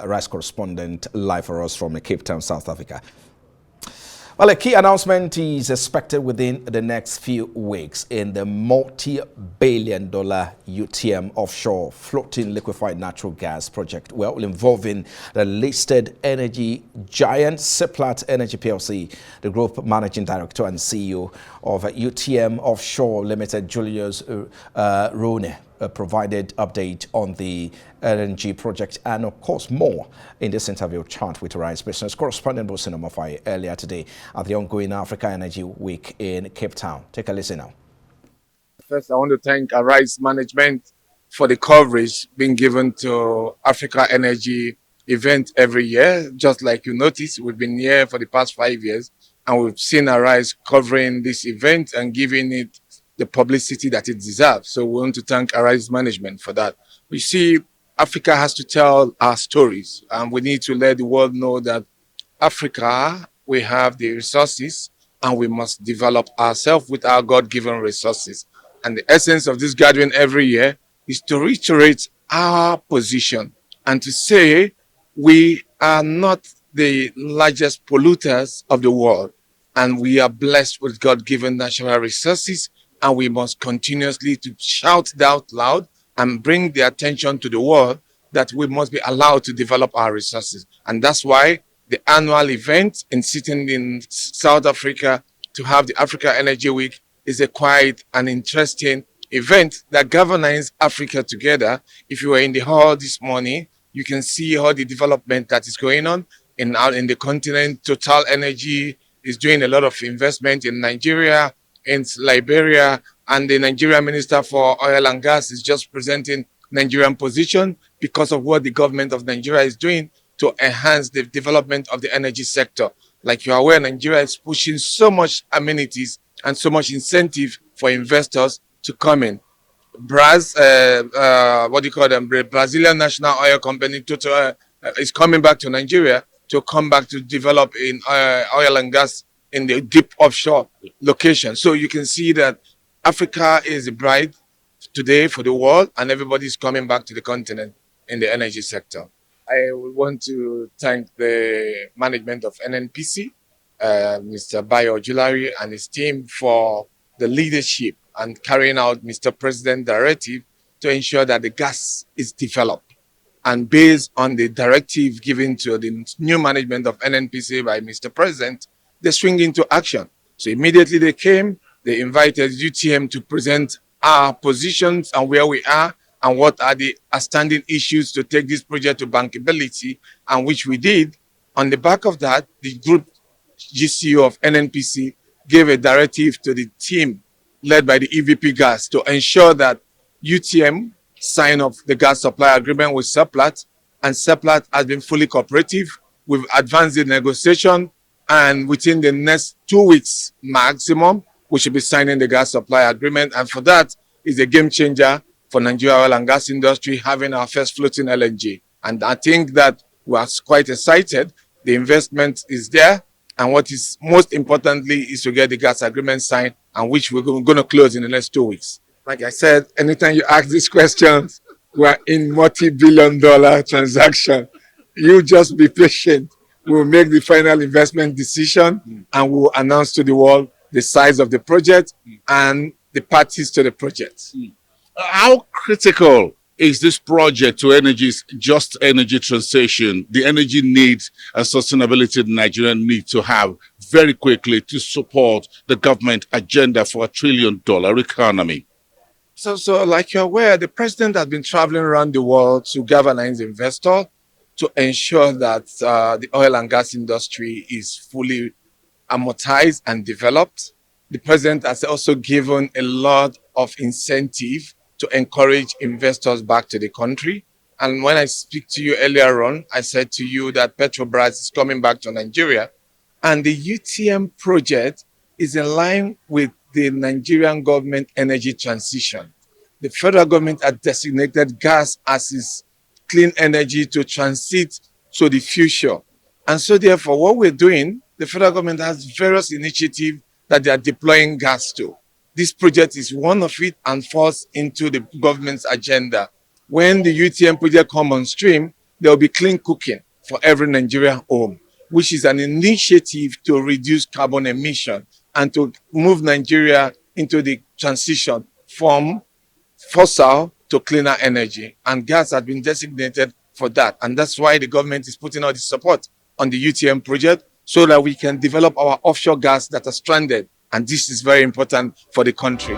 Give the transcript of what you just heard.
rice correspondent, live for us from Cape Town, South Africa. Well, a key announcement is expected within the next few weeks in the multi-billion-dollar UTM offshore floating liquefied natural gas project, well, involving the listed energy giant Seplat Energy PLC. The group managing director and CEO of UTM Offshore Limited, Julius Rone, provided update on the LNG project and, of course, more in this interview chat with Rise business correspondent Bosin Omofai earlier today at the ongoing Africa Energy Week in Cape Town. Take a listen now. First, I want to thank Rise management for the coverage being given to Africa Energy event every year. Just like you noticed, we've been here for the past 5 years, and we've seen Rise covering this event and giving it the publicity that it deserves. So we want to thank Rise management for that. We see Africa has to tell our stories, and we need to let the world know that Africa, we have the resources, and we must develop ourselves with our God-given resources. And the essence of this gathering every year is to reiterate our position and to say we are not the largest polluters of the world, and we are blessed with God-given natural resources, and we must continuously to shout out loud and bring the attention to the world that we must be allowed to develop our resources. And that's why the annual event in sitting in South Africa to have the Africa Energy Week is a quite an interesting event that galvanizes Africa together. If you were in the hall this morning, you can see all the development that is going on in the continent. Total Energy is doing a lot of investment in Nigeria, in Liberia, and the Nigerian Minister for Oil and Gas is just presenting Nigerian position because of what the government of Nigeria is doing to enhance the development of the energy sector. Like you are aware, Nigeria is pushing so much amenities and so much incentive for investors to come in. Brazilian National Oil Company Total is coming back to Nigeria to come back to develop in oil and gas in the deep offshore location. So you can see that Africa is a bride today for the world, and everybody's coming back to the continent in the energy sector. I want to thank the management of NNPC, Mr. Bayo Julari and his team for the leadership and carrying out Mr. President directive to ensure that the gas is developed. And based on the directive given to the new management of NNPC by Mr. President, they swing into action. So immediately they came, they invited UTM to present our positions and where we are and what are the outstanding issues to take this project to bankability, and which we did. On the back of that, the group GCO of NNPC gave a directive to the team led by the EVP Gas to ensure that UTM sign off the gas supply agreement with Seplat, and Seplat has been fully cooperative. We've advanced the negotiation, and within the next 2 weeks maximum, we should be signing the gas supply agreement. And for that, is a game changer for Nigeria oil and gas industry, having our first floating LNG. And I think that we are quite excited. The investment is there. And what is most importantly is to get the gas agreement signed, and which we're going to close in the next 2 weeks. Like I said, anytime you ask these questions, we're in multi-billion-dollar transaction. You just be patient. We'll make the final investment decision, and we'll announce to the world the size of the project and the parties to the project. How critical is this project to just energy transition, the energy needs and sustainability the Nigerian need to have very quickly to support the government agenda for $1 trillion economy? So like you're aware, the president has been traveling around the world to galvanize investors to ensure that the oil and gas industry is fully amortized and developed. The president has also given a lot of incentive to encourage investors back to the country. And when I speak to you earlier on, I said to you that Petrobras is coming back to Nigeria, and the UTM project is in line with the Nigerian government energy transition. The federal government has designated gas as its clean energy to transit to the future. And so therefore, what we're doing, the federal government has various initiatives that they are deploying gas to. This project is one of it and falls into the government's agenda. When the UTM project comes on stream, there will be clean cooking for every Nigerian home, which is an initiative to reduce carbon emission and to move Nigeria into the transition from fossil to cleaner energy. And gas has been designated for that. And that's why the government is putting all the support on the UTM project so that we can develop our offshore gas that are stranded. And this is very important for the country.